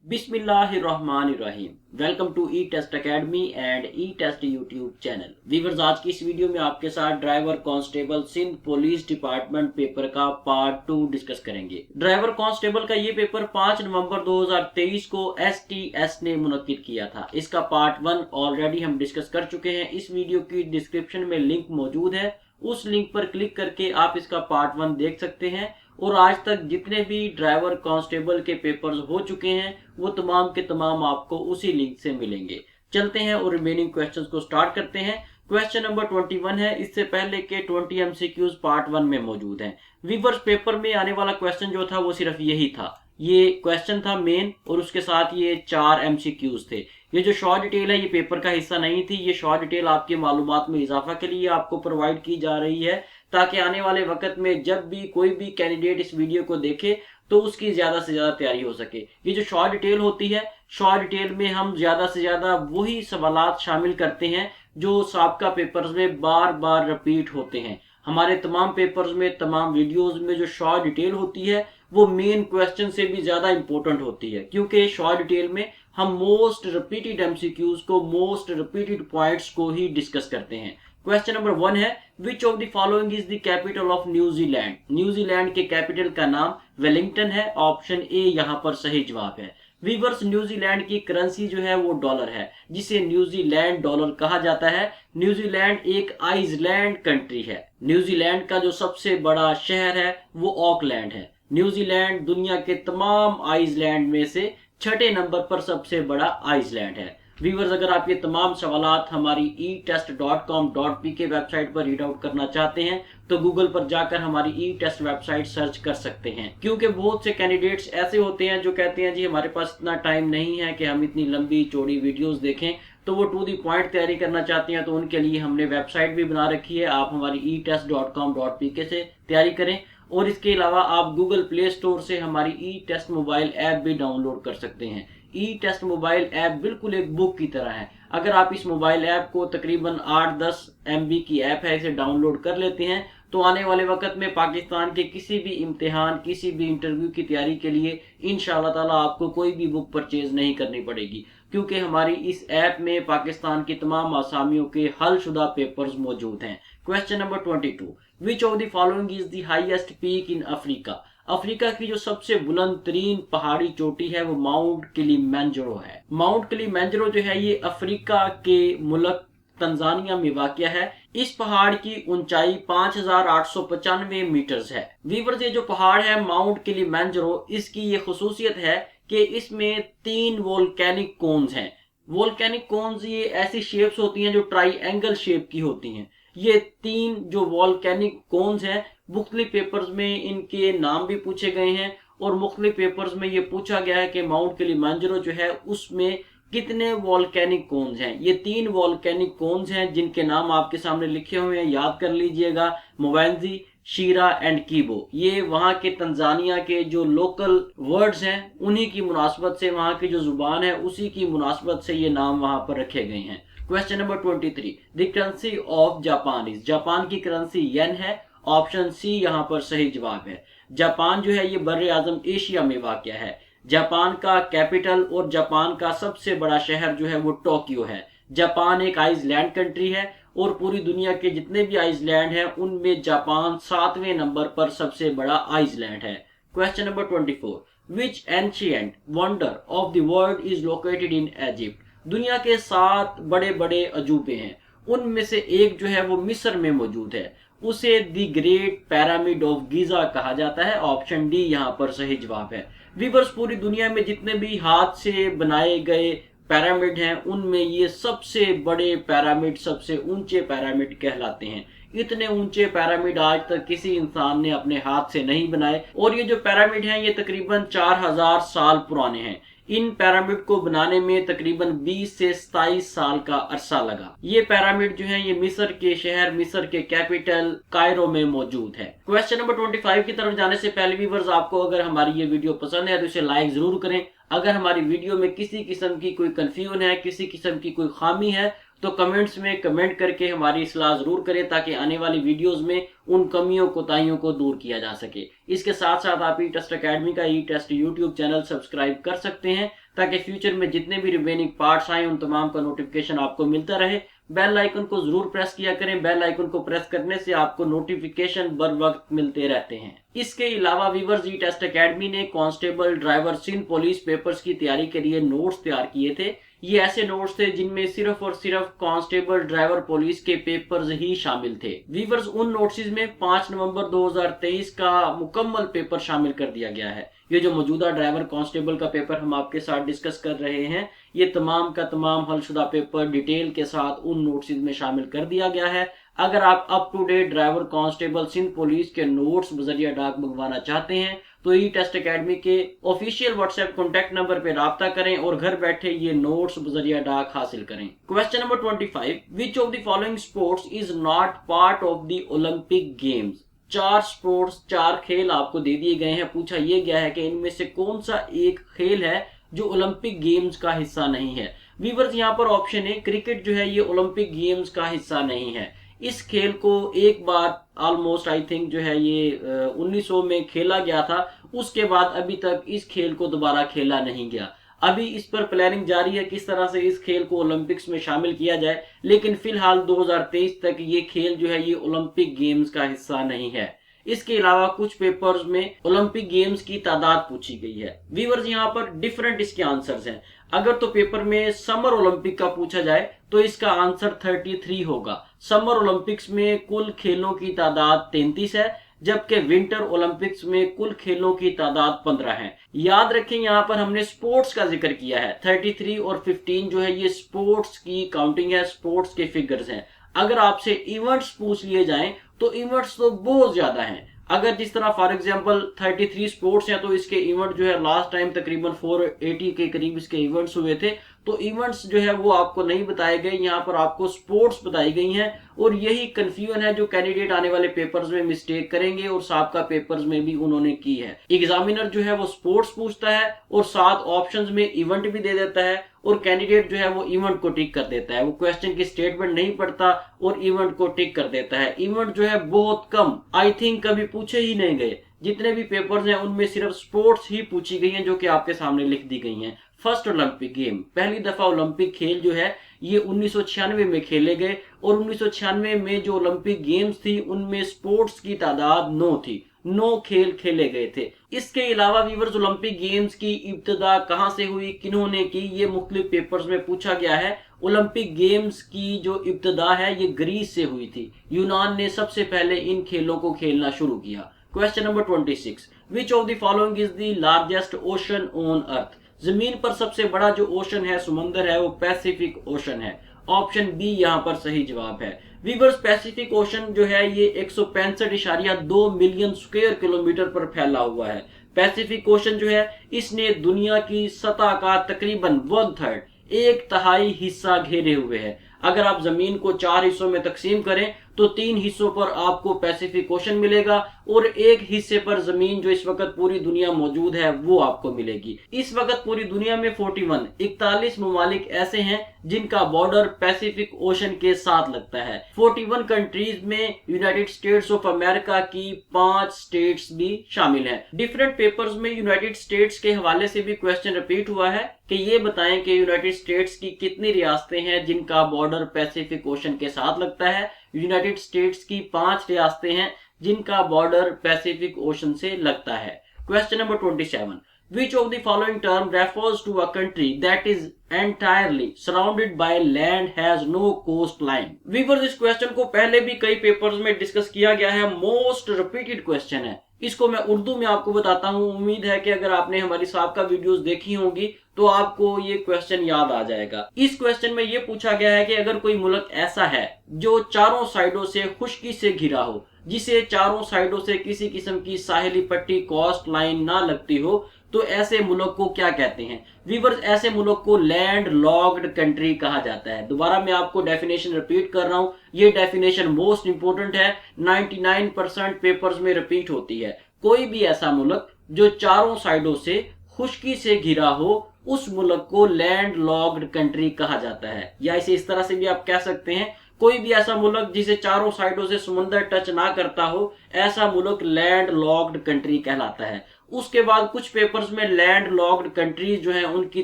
बिस्मिल्लाहिर्रहमानिर्रहीम। Welcome to E test academy and E test YouTube channel. Viewers, आज की इस वीडियो में आपके साथ driver constable Sindh police department paper का पार्ट 2 डिस्कस करेंगे। ड्राइवर कांस्टेबल का ये पेपर 5 नवंबर 2023 को STS ने मुनक्किद किया था। इसका पार्ट 1 ऑलरेडी हम डिस्कस कर चुके हैं। इस वीडियो की डिस्क्रिप्शन में लिंक मौजूद है, उस लिंक पर क्लिक करके आप इसका पार्ट 1 देख सकते हैं। और आज तक जितने भी ड्राइवर कांस्टेबल के पेपर्स हो चुके हैं वो तमाम के तमाम आपको उसी लिंक से मिलेंगे। चलते हैं और रिमेनिंग क्वेश्चंस को स्टार्ट करते हैं। क्वेश्चन नंबर 21 है। इससे पहले के 20 MCQs पार्ट 1 में मौजूद हैं। वीवर्स, पेपर में आने वाला क्वेश्चन जो था वो सिर्फ यही था। ये क्वेश्चन था मेन और उसके साथ ये 4 MCQs थे। ये जो शॉर्ट डिटेल है ये पेपर का हिस्सा नहीं थी। ये शॉर्ट डिटेल आपकी मालूमात में इजाफा के लिए आपको प्रोवाइड की जा रही है, ताकि आने वाले वक्त में जब भी कोई भी कैंडिडेट इस वीडियो को देखे तो उसकी ज्यादा से ज्यादा तैयारी हो सके। ये जो शॉर्ट डिटेल होती है, शॉर्ट डिटेल में हम ज्यादा से ज्यादा वही सवालात शामिल करते हैं जो साबका पेपर्स में बार बार रिपीट होते हैं। हमारे तमाम पेपर्स में, तमाम वीडियोस में जो शॉर्ट डिटेल होती है वो मेन क्वेश्चन से भी ज्यादा इंपॉर्टेंट होती है, क्योंकि शॉर्ट डिटेल में हम मोस्ट रिपीटेड MCQs को, मोस्ट रिपीटेड पॉइंट्स को ही डिस्कस करते हैं। क्वेश्चन नंबर 1 है, which of the following is the capital of New Zealand. New Zealand के कैपिटल का नाम वेलिंगटन है। ऑप्शन ए यहाँ पर सही जवाब है। वीवर्स, न्यूजीलैंड की करेंसी जो है वो डॉलर है, जिसे न्यूजीलैंड डॉलर कहा जाता है। न्यूजीलैंड एक आइसलैंड कंट्री है। न्यूजीलैंड का जो सबसे बड़ा शहर है वो ऑकलैंड है। न्यूजीलैंड दुनिया के तमाम आइसलैंड में से 6ठे नंबर पर सबसे बड़ा आइसलैंड है। व्यूअर्स, अगर आप ये तमाम सवालात हमारी etest.com.pk वेबसाइट पर रीड आउट करना चाहते हैं तो गूगल पर जाकर हमारी ई-टेस्ट वेबसाइट सर्च कर सकते हैं, क्योंकि बहुत से कैंडिडेट्स ऐसे होते हैं जो कहते हैं जी हमारे पास इतना टाइम नहीं है कि हम इतनी लंबी चौड़ी वीडियोस देखें, तो वो टू दी पॉइंट तैयारी करना चाहते हैं। तो उनके लिए हमने वेबसाइट भी बना रखी है। आप हमारी etest.com.pk से तैयारी करें और इसके अलावा आप गूगल प्ले स्टोर से हमारी ई-टेस्ट मोबाइल ऐप भी डाउनलोड कर सकते हैं। ई-टेस्ट मोबाइल ऐप बिल्कुल एक बुक की तरह है। अगर आप इस मोबाइल ऐप को, तकरीबन 8-10 MB की ऐप है, इसे डाउनलोड कर लेते हैं तो आने वाले वक्त में पाकिस्तान के किसी भी इम्तिहान, किसी भी इंटरव्यू की तैयारी के लिए इंशाअल्लाह ताला आपको कोई भी बुक परचेज नहीं करनी पड़ेगी, क्योंकि हमारी इस ऐप में पाकिस्तान की तमाम आसामियों के हलशुदा पेपर्स मौजूद हैं। Question number 22, which of the following is the highest peak in Africa. Africa की जो सबसे बुलंद तरीन पहाड़ी चोटी है वो माउंट किलिमंजारो है। माउंट किलिमंजारो जो है ये अफ्रीका के मुल्क तंजानिया में वाक़या है। इस पहाड़ की ऊंचाई 5895 मीटर्स है। वीवर्स, ये जो पहाड़ है माउंट किलिमंजारो, इसकी ये खुसूसियत है कि इसमें 3 वोल्केनिक कोन्स हैं। वोल्केनिक कोन्स ये ऐसी शेप्स होती हैं जो ट्राइएंगल शेप की होती हैं। ये 3 जो वोल्केनिक कोन्स हैं, मुख्तलिफ पेपर्स में इनके नाम भी पूछे गए हैं और मुख्तलिफ पेपर्स में ये पूछा गया है कि माउंट किलिमंजारो जो है उसमें कितने वोल्केनिक कोन्स हैं। ये 3 वोल्केनिक कोन्स हैं जिनके नाम आपके सामने लिखे हुए हैं, याद कर लीजिएगा। मोवेंजी, शीरा एंड कीबो। ये वहाँ के तंजानिया के जो लोकल वर्ड्स हैं उन्हीं की मुनासबत से, वहाँ की जो जुबान है उसी की मुनासबत से ये नाम वहाँ पर रखे गए हैं। Question number 23, the currency of Japan is. Japan की करेंसी येन है। ऑप्शन सी यहाँ पर सही जवाब है। जापान जो है ये बर्रे आजम एशिया में वाक़या है। जापान का कैपिटल और जापान का सबसे बड़ा शहर जो है वो टोक्यो है। जापान एक आइसलैंड कंट्री है और पूरी दुनिया के जितने भी आइसलैंड हैं उनमें जापान 7वें नंबर पर सबसे बड़ा आइसलैंड है। Question number 24, which ancient wonder of the world is located in Egypt. दुनिया के 7 बड़े बड़े अजूबे हैं, उनमें से एक जो है वो मिस्र में मौजूद है। उसे the great pyramid of Giza कहा जाता है। ऑप्शन डी यहाँ पर सही जवाब है। वीवर्स, पूरी दुनिया में जितने भी हाथ से बनाए गए पिरामिड हैं उनमें ये सबसे बड़े पिरामिड, सबसे ऊंचे पिरामिड कहलाते हैं। इतने ऊंचे पिरामिड आज तक किसी इंसान ने अपने हाथ से नहीं बनाए और ये जो पिरामिड हैं ये तकरीबन 4000 साल पुराने हैं। इन पिरामिड को बनाने में तकरीबन 20 से 27 साल का अरसा लगा। ये पिरामिड जो है ये मिस्र के शहर, मिस्र के कैपिटल कायरो में मौजूद है। क्वेश्चन नंबर 25 की तरफ जाने से पहले व्यूअर्स, आपको अगर हमारी ये वीडियो पसंद है तो इसे लाइक जरूर करें। अगर हमारी वीडियो में किसी किस्म की कोई कंफ्यूजन है, किसी किस्म की कोई खामी है तो कमेंट्स में कमेंट करके हमारी इस्लाह जरूर करें, ताकि आने वाली वीडियोस में उन कमियों कोताहियों को दूर किया जा सके। इसके साथ साथ आप ई टेस्ट अकेडमी का ई टेस्ट यूट्यूब चैनल सब्सक्राइब कर सकते हैं, ताकि फ्यूचर में जितने भी रिमेनिंग पार्ट्स आए उन तमाम का नोटिफिकेशन आपको मिलता रहे। बेल आइकन को जरूर प्रेस किया करें। बेल आइकन को प्रेस करने से आपको नोटिफिकेशन बर वक्त मिलते रहते हैं। इसके अलावा वीवर्स ई टेस्ट एकेडमी ने constable, driver, Sindh police papers की तैयारी के लिए नोट्स तैयार किए थे। ये ऐसे नोट्स थे जिनमें सिर्फ और सिर्फ कांस्टेबल, ड्राइवर, पुलिस के पेपर्स ही शामिल थे। वीवर्स उन नोट्स में 5 नवंबर 2023 का मुकम्मल पेपर शामिल कर दिया गया है। ये जो मौजूदा ड्राइवर कांस्टेबल का पेपर हम आपके साथ डिस्कस कर रहे हैं, ये तमाम का तमाम हलशुदा पेपर डिटेल के साथ उन नोट्स में शामिल कर दिया गया है। अगर आप up to date driver, constable, Sindh police के नोट्स बजरिया डाक मंगवाना चाहते हैं तो ई टेस्ट एकेडमी के ऑफिशियल व्हाट्सएप कॉन्टैक्ट नंबर पे राब्ता करें और घर बैठे ये नोट्स बजरिया डाक हासिल करें। Question number 25, which of the following sports is not part of the Olympic games. 4 sports, 4 खेल आपको दे दिए गए हैं। पूछा यह गया है कि इनमें से कौन सा एक खेल है जो ओलंपिक गेम्स का हिस्सा नहीं है। वीवर्स यहाँ पर ऑप्शन है क्रिकेट जो है ये ओलंपिक गेम्स का हिस्सा नहीं है। इस खेल को एक बार ऑलमोस्ट आई थिंक जो है ये 1900 में खेला गया था। उसके बाद अभी तक इस खेल को दोबारा खेला नहीं गया। अभी इस पर प्लानिंग जारी है किस तरह से इस खेल को ओलंपिक्स में शामिल किया जाए, लेकिन फिलहाल 2023 तक ये खेल जो है ये ओलंपिक गेम्स का हिस्सा नहीं है। इसके अलावा कुछ पेपर्स में ओलंपिक गेम्स की तादाद पूछी गई है। व्यूअर्स यहाँ पर डिफरेंट इसके आंसर्स हैं। अगर तो पेपर में समर ओलंपिक का पूछा जाए तो इसका आंसर 33 होगा। समर ओलंपिक्स में कुल खेलों की तादाद 33 है, जबकि विंटर ओलंपिक्स में कुल खेलों की तादाद 15 है। याद रखें यहाँ पर हमने स्पोर्ट्स का जिक्र किया है। 33 और 15 जो है ये स्पोर्ट्स की काउंटिंग है, स्पोर्ट्स के फिगर्स हैं। अगर आपसे इवेंट्स पूछ लिए जाएं तो इवेंट्स तो बहुत ज्यादा हैं। अगर जिस तरह फॉर एग्जांपल 33 स्पोर्ट्स हैं तो इसके इवेंट जो है लास्ट टाइम तकरीबन 480 के करीब इसके इवेंट्स हुए थे। तो इवेंट्स जो है वो आपको नहीं बताए गए, यहाँ पर आपको स्पोर्ट्स बताई गई हैं। और यही कंफ्यूजन है जो कैंडिडेट आने वाले पेपर्स में मिस्टेक करेंगे और साबका पेपर्स में भी उन्होंने की है। एग्जामिनर जो है वो स्पोर्ट्स पूछता है और साथ ऑप्शंस में इवेंट भी दे देता है और कैंडिडेट जो है वो इवेंट को टिक कर देता है। वो क्वेश्चन की स्टेटमेंट नहीं पढ़ता और इवेंट को टिक कर देता है। इवेंट जो है बहुत कम, आई थिंक कभी पूछे ही नहीं गए। जितने भी पेपर्स हैं उनमें सिर्फ स्पोर्ट्स ही पूछी गई हैं जो कि आपके सामने लिख दी गई हैं। फर्स्ट ओलंपिक गेम, पहली दफा ओलंपिक खेल जो है ये 1996 में खेले गए और 1996 में जो ओलंपिक गेम्स थी उनमें स्पोर्ट्स की तादाद 9 थी। 9 खेल खेले गए थे। इसके अलावा व्यूअर्स ओलंपिक गेम्स की इब्तिदा कहां से हुई, किन्होंने की, ये मुख्तलिफ पेपर्स में पूछा गया है। ओलंपिक गेम्स की जो इब्तिदा है ये ग्रीस से हुई थी। यूनान ने सबसे पहले इन खेलों को खेलना शुरू किया। Question number 26, which of the following is the largest ocean on earth. जमीन पर सबसे बड़ा जो ओशन है, समंदर है, वो पैसिफिक ओशन है। ऑप्शन बी यहाँ पर सही जवाब है। वीवर्स पैसिफिक ओशन जो है ये 165.2 मिलियन स्क्वायर किलोमीटर पर फैला हुआ है। पैसिफिक ओशन जो है इसने दुनिया की सतह का तकरीबन 1/3, 1/3 हिस्सा घेरे हुए है। अगर आप जमीन को 4 हिस्सों में तकसीम करें तो 3 हिस्सों पर आपको पैसिफिक ओशन मिलेगा और एक हिस्से पर जमीन जो इस वक्त पूरी दुनिया मौजूद है वो आपको मिलेगी। इस वक्त पूरी दुनिया में 41 ममालिक ऐसे हैं जिनका बॉर्डर पैसिफिक ओशन के साथ लगता है। 41 कंट्रीज में यूनाइटेड स्टेट्स ऑफ अमेरिका की 5 स्टेट्स भी शामिल हैं। डिफरेंट पेपर्स में यूनाइटेड स्टेट्स के हवाले से भी क्वेश्चन रिपीट हुआ है कि ये बताएं कि यूनाइटेड स्टेट्स की कितनी रियासतें हैं जिनका बॉर्डर पैसिफिक ओशन के साथ लगता है। यूनाइटेड स्टेट्स की 5 रियासतें हैं जिनका बॉर्डर पैसिफिक ओशन से लगता है। Question number 27, which of the following term refers to a country that is entirely surrounded by land has no coastline। Viewers इस क्वेश्चन को पहले भी कई पेपर्स में डिस्कस किया गया है। मोस्ट रिपीटेड क्वेश्चन है। इसको मैं उर्दू में आपको बताता हूँ। उम्मीद है कि अगर आपने हमारी साबका वीडियोस देखी होंगी तो आपको ये क्वेश्चन याद आ जाएगा। इस क्वेश्चन में ये पूछा गया है कि अगर कोई मुल्क ऐसा है जो चारों साइडों से खुश्की से घिरा हो, जिसे चारों साइडों से किसी किस्म की साहिली पट्टी, कोस्ट लाइन ना लगती हो, तो ऐसे मुल्क को क्या कहते हैं। व्यूअर्स ऐसे मुल्क को लैंड लॉक्ड कंट्री कहा जाता है। दोबारा मैं आपको डेफिनेशन रिपीट कर रहा हूं। ये डेफिनेशन मोस्ट इंपोर्टेंट है, 99% पेपर्स में रिपीट होती है। कोई भी ऐसा मुल्क जो चारों साइडों से खुश्की से घिरा हो उस मुल्क को लैंड लॉक्ड कंट्री कहा जाता है। या इसे इस तरह से भी आप कह सकते हैं, कोई भी ऐसा मुल्क जिसे चारों साइडों से समुंदर टच ना करता हो, ऐसा मुल्क लैंड लॉक्ड कंट्री कहलाता है। उसके बाद कुछ पेपर्स में लैंड लॉक्ड कंट्रीज जो है उनकी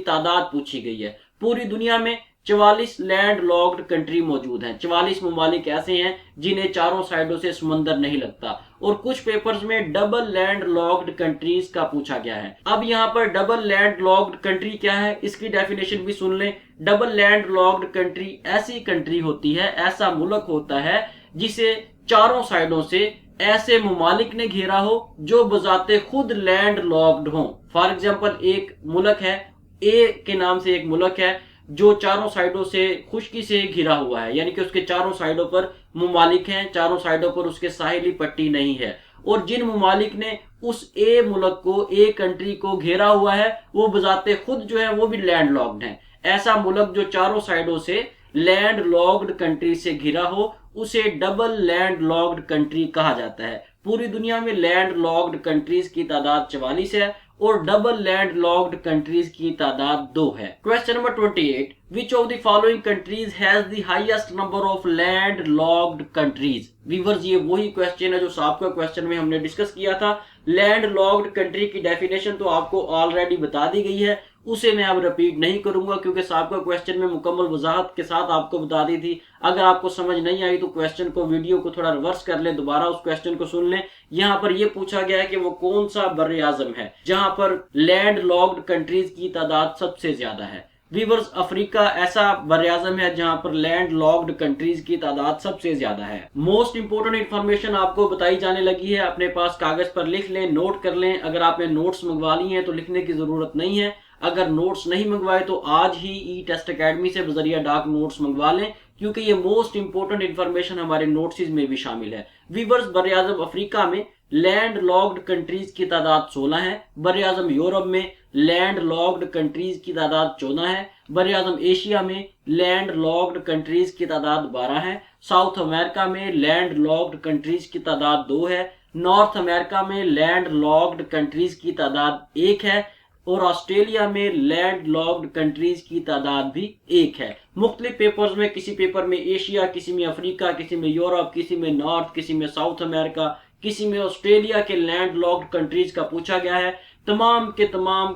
तादाद पूछी गई है। पूरी दुनिया में 44 लैंड लॉक्ड कंट्री मौजूद हैं। 44 ममालिक ऐसे हैं जिन्हें चारों साइडों से समंदर नहीं लगता। और कुछ पेपर्स में डबल लैंड लॉक्ड कंट्रीज का पूछा गया है। अब यहाँ पर डबल लैंड लॉक्ड कंट्री क्या है, इसकी डेफिनेशन भी सुन लें। डबल लैंड लॉक्ड कंट्री ऐसी कंट्री होती है, ऐसा मुल्क होता है जिसे चारों साइडों से ऐसे ममालिक ने घेरा हो जो बजाते खुद लैंड लॉक्ड हो। फॉर एग्जाम्पल एक मुल्क है, ए के नाम से एक मुल्क है जो चारों साइडों से खुश्की से घिरा हुआ है, यानी कि उसके चारों साइडों पर ममालिक हैं, चारों साइडों पर उसके साहिली पट्टी नहीं है। और जिन ममालिक ने उस ए मुल्क को, ए कंट्री को घेरा हुआ है, वो बजाते खुद जो है वो भी लैंड लॉक्ड है। ऐसा मुल्क जो चारों साइडों से लैंड लॉक्ड कंट्री से घिरा हो उसे डबल लैंड लॉक्ड कंट्री कहा जाता है। पूरी दुनिया में लैंड लॉक्ड कंट्रीज की तादाद 44 है और डबल लैंड लॉक्ड कंट्रीज की तादाद 2 है। Question number 28, which of the following countries has the highest number of land locked countries. Viewers, ये वही क्वेश्चन है जो साबका क्वेश्चन में हमने डिस्कस किया था। लैंड लॉक्ड कंट्री की डेफिनेशन तो आपको ऑलरेडी बता दी गई है, उसे मैं अब रिपीट नहीं करूंगा क्योंकि साबका क्वेश्चन में मुकम्मल वजाहत के साथ आपको बता दी थी। अगर आपको समझ नहीं आई तो क्वेश्चन को, वीडियो को थोड़ा रिवर्स कर ले, दोबारा उस क्वेश्चन को सुन लें। यहाँ पर यह पूछा गया है कि वो कौन सा बर्रे आजम है जहां पर लैंड लॉक्ड कंट्रीज की तादाद सबसे ज्यादा है। व्यूअर्स, अफ्रीका ऐसा बर्रे आजम है जहां पर लैंड लॉक्ड कंट्रीज की तादाद सबसे ज्यादा है। मोस्ट इंपोर्टेंट इंफॉर्मेशन आपको बताई जाने लगी है, अपने पास कागज पर लिख लें, नोट कर लें। अगर आपने नोट्स मंगवा ली हैं तो लिखने की जरूरत नहीं है। अगर नोट्स नहीं मंगवाए तो आज ही ई टेस्ट अकेडमी से बजरिया डाक नोट्स मंगवा लें, क्योंकि ये मोस्ट इंपोर्टेंट इंफॉर्मेशन हमारे नोट्स में भी शामिल है। व्यूअर्स, बर्रे आजम अफ्रीका में लैंड लॉक्ड कंट्रीज की तादाद 16 है। बर्रे आजम यूरोप में लैंड लॉक्ड कंट्रीज की तादाद 14 है। बर्रे आजम एशिया में लैंड लॉक्ड कंट्रीज की तादाद 12 है। साउथ अमेरिका में लैंड लॉक्ड कंट्रीज की तादाद 2 है। नॉर्थ अमेरिका में लैंड लॉक्ड कंट्रीज की तादाद 1 है और ऑस्ट्रेलिया में लैंड लॉक्ड कंट्रीज की तादाद भी 1 है। मुख्तलिफ पेपर्स में, किसी पेपर में एशिया, किसी में अफ्रीका, किसी में यूरोप, किसी में नॉर्थ, किसी में साउथ अमेरिका, किसी में ऑस्ट्रेलिया के लैंड लॉक्ड कंट्रीज का पूछा गया है। तमाम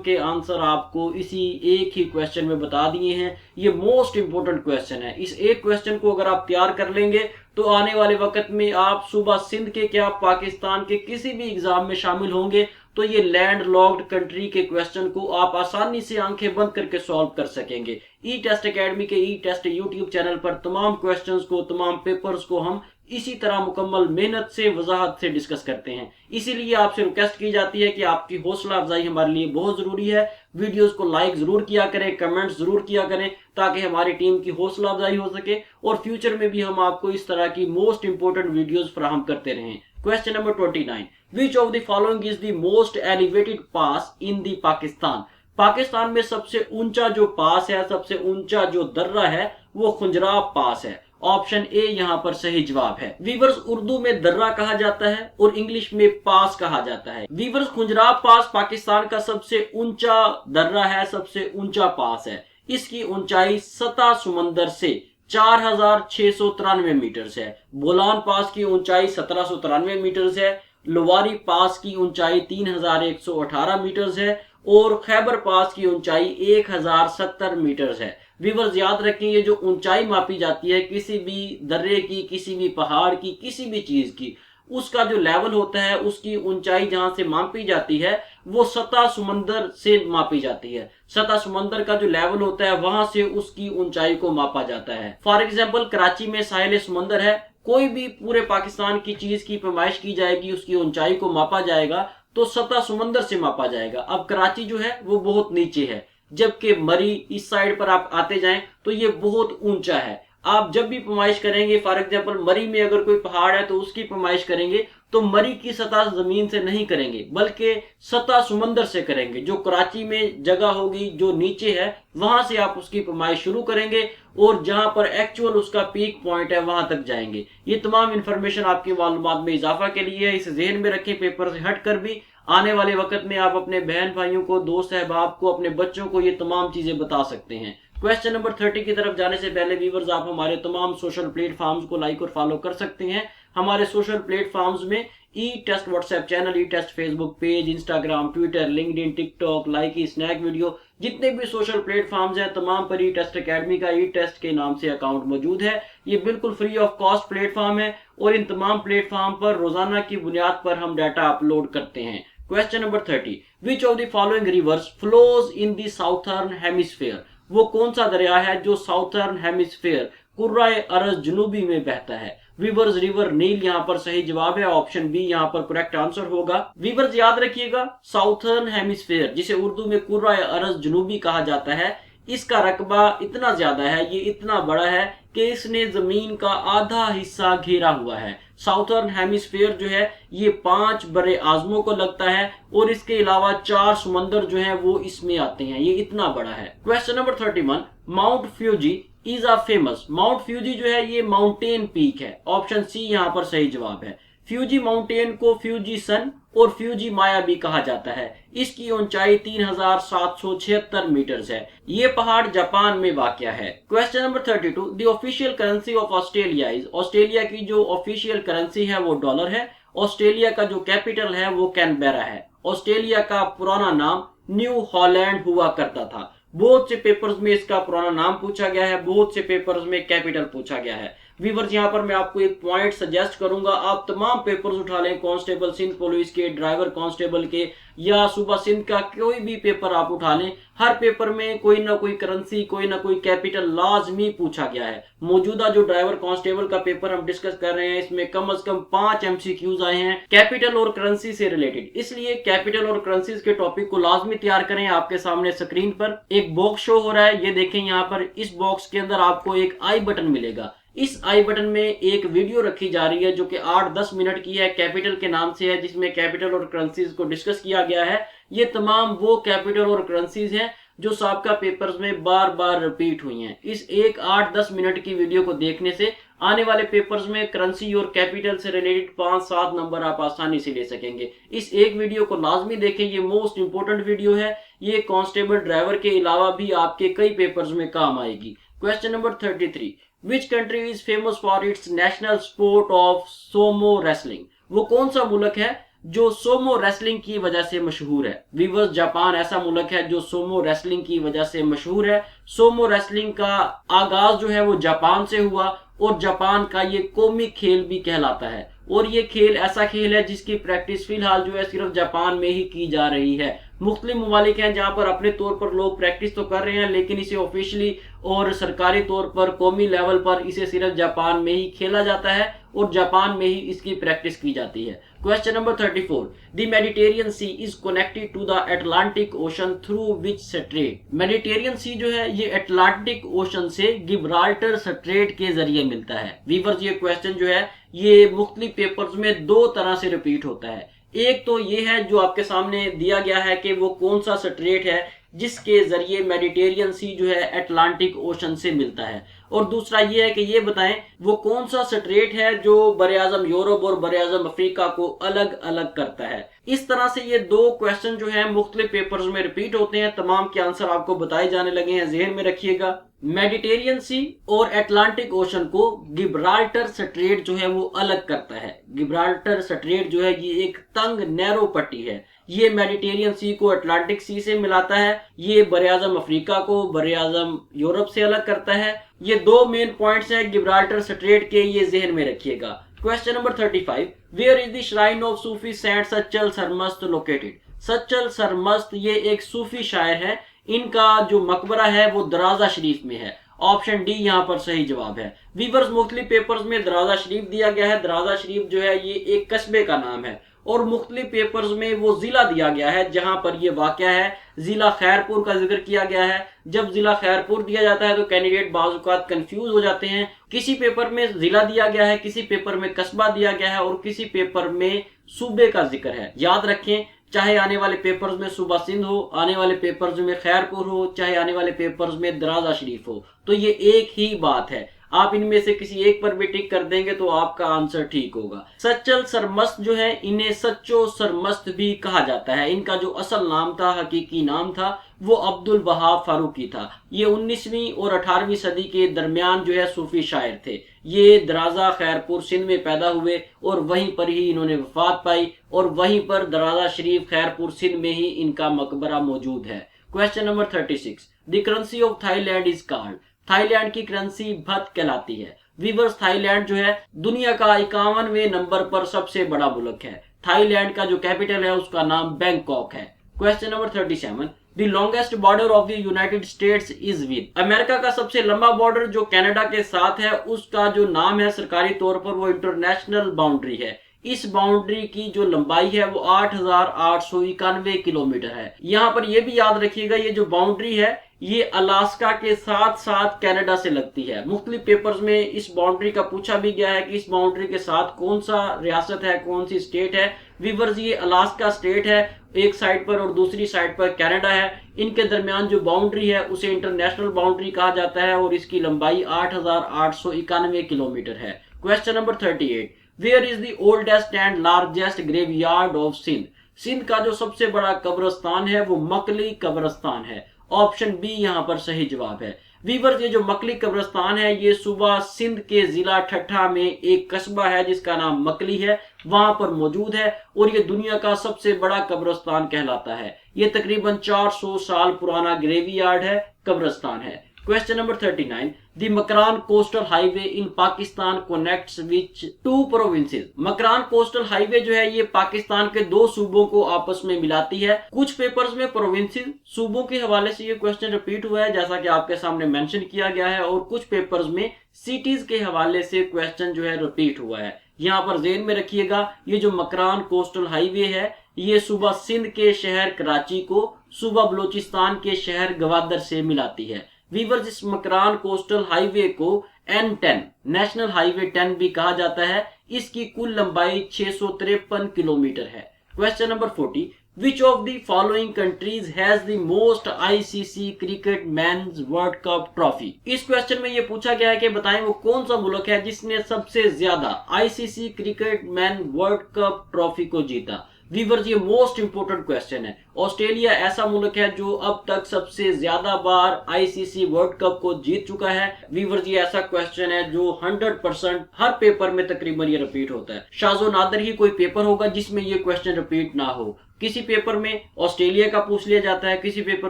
के आंसर आपको इसी एक ही क्वेश्चन में बता दिए हैं। ये मोस्ट इंपोर्टेंट क्वेश्चन है। इस एक क्वेश्चन को अगर आप तैयार कर लेंगे तो आने वाले वक्त में आप सुबह सिंध के क्या पाकिस्तान के किसी भी एग्जाम में शामिल होंगे तो ये लैंड लॉक्ड कंट्री के क्वेश्चन को आप आसानी से आंखें बंद करके सॉल्व कर सकेंगे। ई टेस्ट अकेडमी के ई टेस्ट यूट्यूब चैनल पर तमाम क्वेश्चंस को, तमाम पेपर्स को हम इसी तरह मुकम्मल मेहनत से, वजाहत से डिस्कस करते हैं। इसीलिए आपसे रिक्वेस्ट की जाती है कि आपकी हौसला अफजाई हमारे लिए बहुत जरूरी है। वीडियोस को लाइक जरूर किया करें, कमेंट्स जरूर किया करें, ताकि हमारी टीम की हौसला अफजाई हो सके और फ्यूचर में भी हम आपको इस तरह की मोस्ट इंपोर्टेंट वीडियोस फराहम करते रहें। Question number 29, which of the following is the most elevated pass in the Pakistan. Pakistan में सबसे ऊंचा जो पास है, सबसे ऊंचा जो दर्रा है, वो खुंजराब पास है। ऑप्शन ए यहाँ पर सही जवाब है। वीवर्स, उर्दू में दर्रा कहा जाता है और इंग्लिश में पास कहा जाता है। वीवर्स, खुंजराब पास पाकिस्तान का सबसे ऊंचा दर्रा है, सबसे ऊंचा पास है। इसकी ऊंचाई सतह समंदर से 4693 मीटर है। बोलान पास की ऊंचाई 1793 मीटर है। लोवारी पास की ऊंचाई 3118 मीटर है और खैबर पास की ऊंचाई 1070 मीटर है। व्यूअर्स, याद रखें, ये जो ऊंचाई मापी जाती है किसी भी दर्रे की, किसी भी पहाड़ की, किसी भी चीज की, उसका जो लेवल होता है, उसकी ऊंचाई जहां से मापी जाती है वो सतह समंदर से मापी जाती है। सतह समंदर का जो लेवल होता है वहां से उसकी ऊंचाई को मापा जाता है। फॉर एग्जाम्पल, कराची में साहिल समंदर है, कोई भी पूरे पाकिस्तान की चीज की पैमाइश की जाएगी, उसकी ऊंचाई को मापा जाएगा तो सतह समंदर से मापा जाएगा। अब कराची जो है वो बहुत नीचे है, जबकि मरी इस साइड पर आप आते जाएं तो ये बहुत ऊंचा है। आप जब भी पैमाइश करेंगे, फॉर एग्जांपल मरी में अगर कोई पहाड़ है तो उसकी पैमाइश करेंगे तो मरी की सतह जमीन से नहीं करेंगे बल्कि सतह समंदर से करेंगे। जो कराची में जगह होगी जो नीचे है वहां से आप उसकी पैमाइश शुरू करेंगे और जहां पर एक्चुअल उसका पीक पॉइंट है वहां तक जाएंगे। ये तमाम इंफॉर्मेशन आपकी मालूमात में इजाफा के लिए है, इसे ज़हन में रखें। पेपर से हट कर भी आने वाले वक्त में आप अपने बहन भाइयों को, दोस्त अहबाब को, अपने बच्चों को ये तमाम चीजें बता सकते हैं। क्वेश्चन नंबर 30 की तरफ जाने से पहले व्यूअर्स, आप हमारे तमाम सोशल प्लेटफॉर्म्स को लाइक और फॉलो कर सकते हैं। हमारे सोशल प्लेटफॉर्म्स में E test WhatsApp channel, E test Facebook page, Instagram, Twitter, LinkedIn, TikTok, Likee, Snack Video, जितने भी सोशल प्लेटफॉर्म्स हैं तमाम पर ई टेस्ट अकेडमी का ई टेस्ट के नाम से अकाउंट मौजूद है। ये बिल्कुल फ्री ऑफ कॉस्ट प्लेटफॉर्म है और इन तमाम प्लेटफॉर्म पर रोजाना की बुनियाद पर हम डाटा अपलोड करते हैं। Question number 30, which of the following rivers flows in the southern hemisphere? वो कौन सा दरिया है जो साउथर्न हेमिस्फीयर कुर्राए अरज जुनूबी में बहता है? वीवर्स रिवर नील यहाँ पर सही जवाब है, ऑप्शन बी यहाँ पर करेक्ट आंसर होगा। वीवर्स याद रखिएगा, साउथर्न हेमिस्फीयर जिसे उर्दू में कुर्राए अरज जुनूबी कहा जाता है, इसका रकबा इतना ज्यादा है, ये इतना बड़ा है कि इसने जमीन का आधा हिस्सा घेरा हुआ है। साउथर्न हेमिस्फीयर जो है ये 5 बड़े आजमों को लगता है और इसके अलावा 4 समंदर जो है वो इसमें आते हैं, ये इतना बड़ा है। Question number 31, Mount Fuji is a famous? Mount Fuji जो है ये माउंटेन पीक है, ऑप्शन सी यहाँ पर सही जवाब है। फ्यूजी माउंटेन को फ्यूजी सन और फ्यूजी माया भी कहा जाता है। इसकी ऊंचाई 3776 मीटर है। ये पहाड़ जापान में वाक़या है। Question number 32, the official currency of Australia is? Australia की जो ऑफिशियल करेंसी है वो डॉलर है। ऑस्ट्रेलिया का जो कैपिटल है वो कैनबेरा है। ऑस्ट्रेलिया का पुराना नाम न्यू हॉलैंड हुआ करता था। बहुत से पेपर्स में इसका पुराना नाम पूछा गया है, बहुत से पेपर्स में कैपिटल पूछा गया है। व्यूअर्स यहाँ पर मैं आपको एक पॉइंट सजेस्ट करूंगा, आप तमाम पेपर्स उठा लें, कांस्टेबल सिंध पुलिस के, ड्राइवर कांस्टेबल के या सूबा सिंध का कोई भी पेपर आप उठा लें, हर पेपर में कोई ना कोई करेंसी, कोई ना कोई कैपिटल लाजमी पूछा गया है। मौजूदा जो ड्राइवर कांस्टेबल का पेपर हम डिस्कस कर रहे हैं इसमें कम से कम 5 MCQs आए हैं कैपिटल और करेंसी से रिलेटेड, इसलिए कैपिटल और करेंसीज के टॉपिक को लाजमी तैयार करें। आपके सामने स्क्रीन पर एक बॉक्स शो हो रहा है, ये देखें यहाँ पर, इस बॉक्स के अंदर आपको एक आई बटन मिलेगा। इस आई बटन में एक वीडियो रखी जा रही है जो कि 8-10 मिनट की है, कैपिटल के नाम से है, जिसमें कैपिटल और करेंसीज को डिस्कस किया गया है। ये तमाम वो कैपिटल और करेंसीज हैं जो साबका पेपर्स में बार बार रिपीट हुई हैं। इस एक 8-10 मिनट की वीडियो को देखने से आने वाले पेपर्स में करेंसी और कैपिटल से रिलेटेड 5-7 नंबर आप आसानी से ले सकेंगे। इस एक वीडियो को लाजमी देखें, ये मोस्ट इंपोर्टेंट वीडियो है, ये कांस्टेबल ड्राइवर के अलावा भी आपके कई पेपर्स में काम आएगी। Question number 33, Which country is famous for its national sport of sumo wrestling? वो कौन सा मुल्क है जो सोमो रेसलिंग की वजह से मशहूर है? वीवर्स, जापान ऐसा मुल्क है जो सोमो रेसलिंग की वजह से मशहूर है। सोमो रेसलिंग का आगाज जो है वो जापान से हुआ और जापान का ये कौमी खेल भी कहलाता है और ये खेल ऐसा खेल है जिसकी प्रैक्टिस फिलहाल जो है सिर्फ जापान में ही की जा रही है। मुख्तलिफ ममालिक हैं जहां पर अपने तौर पर लोग प्रैक्टिस तो कर रहे हैं, लेकिन इसे ऑफिशियली और सरकारी तौर पर कौमी लेवल पर इसे सिर्फ जापान में ही खेला जाता है और जापान में ही इसकी प्रैक्टिस की जाती है। Question number 34, the Mediterranean sea is connected to the Atlantic ocean through which strait? Mediterranean sea जो है ये अटलांटिक ओशन से गिब्राल्टर स्ट्रेट के जरिए मिलता है। वीवर्स, ये क्वेश्चन जो है ये मुख्तलिफ पेपर्स में 2 तरह से रिपीट होता है। एक तो ये है जो आपके सामने दिया गया है कि वो कौन सा स्ट्रेट है जिसके जरिए मेडिटेरियन सी जो है अटलांटिक ओशन से मिलता है, और दूसरा ये है कि ये बताएं वो कौन सा स्ट्रेट है जो बरे-आज़म यूरोप और बरे-आज़म अफ्रीका को अलग अलग करता है। इस तरह से ये 2 क्वेश्चन जो है मुख्तलिफ पेपर्स में रिपीट होते हैं, तमाम के आंसर आपको बताए जाने लगे हैं, जहन में रखिएगा। मेडिटेरियन सी और अटलांटिक ओशन को गिब्राल्टर स्ट्रेट जो है वो अलग करता है। गिब्राल्टर स्ट्रेट जो है ये एक तंग नैरो पट्टी है, ये मेडिटेरियन सी को अटलांटिक सी से मिलाता है, ये बरे-आज़म अफ्रीका को बरे-आज़म यूरोप से अलग करता है। ये 2 मेन पॉइंट्स हैं गिब्राल्टर स्ट्रेट के, ये जहन में रखिएगा। Question number 35, where is the shrine of Sufi saint Sachal Sarmast located? Sachal Sarmast ये एक सूफी शायर है, इनका जो मकबरा है वो दराजा शरीफ में है। ऑप्शन डी यहाँ पर सही जवाब है। वीवर्स, मुख्तलिफ पेपर्स में दराजा शरीफ दिया गया है। दराजा शरीफ जो है ये एक कस्बे का नाम है और मुख्तलिफ पेपर्स में वो जिला दिया गया है जहां पर ये वाक़या है। जिला खैरपुर का जिक्र किया गया है। जब जिला खैरपुर दिया जाता है तो कैंडिडेट बाज़ कंफ्यूज हो जाते हैं। किसी पेपर में जिला दिया गया है, किसी पेपर में कस्बा दिया गया है और किसी पेपर में सूबे का जिक्र है। याद रखें, चाहे आने वाले पेपर्स में सूबा सिंध हो, आने वाले पेपर्स में खैरपुर हो, चाहे आने वाले पेपर्स में दराजा शरीफ हो, तो ये एक ही बात है। आप इनमें से किसी एक पर भी टिक कर देंगे तो आपका आंसर ठीक होगा। सच्चल सरमस्त जो है, इन्हें सच्चो सरमस्त भी कहा जाता है। इनका जो असल नाम था, हकीकी नाम था, वो अब्दुल वहाब फारूकी था। ये 19वीं और 18वीं सदी के दरमियान जो है सूफी शायर थे। ये दराजा खैरपुर सिंध में पैदा हुए और वहीं पर ही इन्होंने वफात पाई और वहीं पर दराजा शरीफ खैरपुर सिंध में ही इनका मकबरा मौजूद है। Question number 36, the currency of Thailand is called. Thailand की करेंसी बत कहलाती है। वीवर्स, थाईलैंड जो है दुनिया का 51वें नंबर पर सबसे बड़ा मुल्क है। थाईलैंड का जो कैपिटल है उसका नाम बैंकॉक है। Question number 37, the longest border of the United states is with. America का सबसे लंबा बॉर्डर जो कनाडा के साथ है उसका जो नाम है सरकारी तौर पर वो इंटरनेशनल बाउंड्री है। इस बाउंड्री की जो लंबाई है वो 8,891 किलोमीटर है। यहाँ पर यह भी याद रखिएगा, ये जो बाउंड्री है ये अलास्का के साथ साथ कनाडा से लगती है। मुख्तलिफ पेपर्स में इस बाउंड्री का पूछा भी गया है कि इस बाउंड्री के साथ कौन सा रियासत है, कौन सी स्टेट है। वीवर्स, ये अलास्का स्टेट है एक साइड पर और दूसरी साइड पर कनाडा है। इनके दरमियान जो बाउंड्री है उसे इंटरनेशनल बाउंड्री कहा जाता है और इसकी लंबाई 8,891 किलोमीटर है। Question number 38, where is the oldest and largest graveyard of Sindh. Sindh का जो सबसे बड़ा कब्रिस्तान है वो मकली कब्रिस्तान है। ऑप्शन बी यहाँ पर सही जवाब है। वीवर्स, ये जो मकली कब्रिस्तान है ये सूबा सिंध के जिला ठट्ठा में एक कस्बा है जिसका नाम मकली है, वहां पर मौजूद है और ये दुनिया का सबसे बड़ा कब्रिस्तान कहलाता है। ये तकरीबन 400 साल पुराना ग्रेवयार्ड है, कब्रिस्तान है। Question number 39, the Makran coastal highway in Pakistan connects which two provinces. Makran coastal highway जो है ये पाकिस्तान के दो सूबों को आपस में मिलाती है। कुछ पेपर्स में प्रोविंसेस सूबों के हवाले से ये क्वेश्चन रिपीट हुआ है जैसा कि आपके सामने मेंशन किया गया है, और कुछ पेपर्स में सिटीज के हवाले से क्वेश्चन जो है रिपीट हुआ है। यहाँ पर ज़हन में रखिएगा, ये जो मकरान कोस्टल हाईवे है ये सूबा सिंध के शहर कराची को सूबा बलोचिस्तान के शहर गवादर से मिलाती है। वीवर्स, इस मकरान कोस्टल हाईवे को N10 नेशनल हाईवे 10 भी कहा जाता है। इसकी कुल लंबाई 653 किलोमीटर है। Question number 40, which of the following countries has the most ICC cricket mains world cup trophy. इस क्वेश्चन में ये पूछा गया है कि बताएं वो कौन सा मुल्क है जिसने सबसे ज्यादा ICC cricket man world cup trophy को जीता। वीवर्स, ये मोस्ट इंपोर्टेंट क्वेश्चन है। ऑस्ट्रेलिया ऐसा मुल्क है जो अब तक सबसे ज्यादा बार ICC वर्ल्ड कप को जीत चुका है। वीवर्स, ये ऐसा क्वेश्चन है जो 100% हर पेपर में तकरीबन ये रिपीट होता है। शाज़ो नादर ही कोई पेपर होगा जिसमें ये क्वेश्चन रिपीट ना हो। किसी पेपर में ऑस्ट्रेलिया का पूछ लिया जाता है, किसी पेपर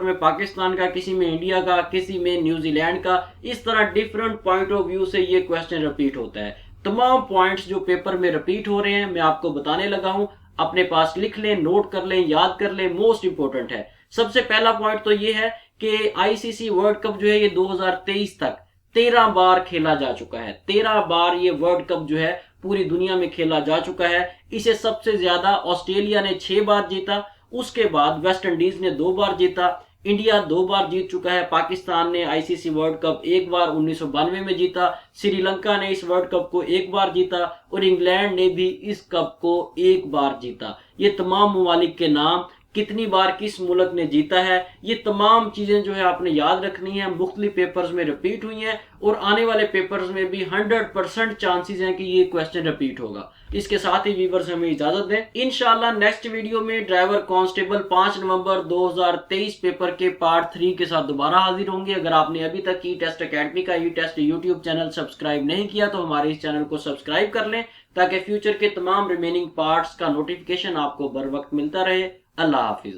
में पाकिस्तान का, किसी में इंडिया का, किसी में न्यूजीलैंड का। इस तरह डिफरेंट पॉइंट ऑफ व्यू से ये क्वेश्चन रिपीट होता है। तमाम पॉइंट्स जो पेपर में रिपीट हो रहे हैं मैं आपको बताने लगा हूं, अपने पास लिख लें, नोट कर लें, याद कर लें, मोस्ट इंपोर्टेंट है। सबसे पहला पॉइंट तो ये है कि ICC वर्ल्ड कप जो है ये 2023 तक 13 बार खेला जा चुका है। 13 बार ये वर्ल्ड कप जो है पूरी दुनिया में खेला जा चुका है। इसे सबसे ज्यादा ऑस्ट्रेलिया ने 6 बार जीता, उसके बाद वेस्ट इंडीज ने 2 बार जीता, इंडिया 2 बार जीत चुका है, पाकिस्तान ने ICC वर्ल्ड कप 1 बार 1992 में जीता, श्रीलंका ने इस वर्ल्ड कप को 1 बार जीता और इंग्लैंड ने भी इस कप को 1 बार जीता। ये तमाम ममालिक के नाम, कितनी बार किस मुल्क ने जीता है, ये तमाम चीजें जो है आपने याद रखनी है। मुख्तलिफ पेपर्स में रिपीट हुई हैं और आने वाले पेपर्स में भी 100% चांसेस हैं कि ये क्वेश्चन रिपीट होगा। इसके साथ ही व्यूअर्स हमें इजाजत दें। इंशाल्लाह नेक्स्ट वीडियो में ड्राइवर कांस्टेबल 5 नवंबर 2023 पेपर के पार्ट 3 के साथ दोबारा हाजिर होंगे। अगर आपने अभी तक ई टेस्ट अकेडमी का ई टेस्ट यूट्यूब चैनल सब्सक्राइब नहीं किया तो हमारे इस चैनल को सब्सक्राइब कर लें ताकि फ्यूचर के तमाम रिमेनिंग पार्ट्स का नोटिफिकेशन आपको बर वक्त मिलता रहे। अल्लाह हाफिज।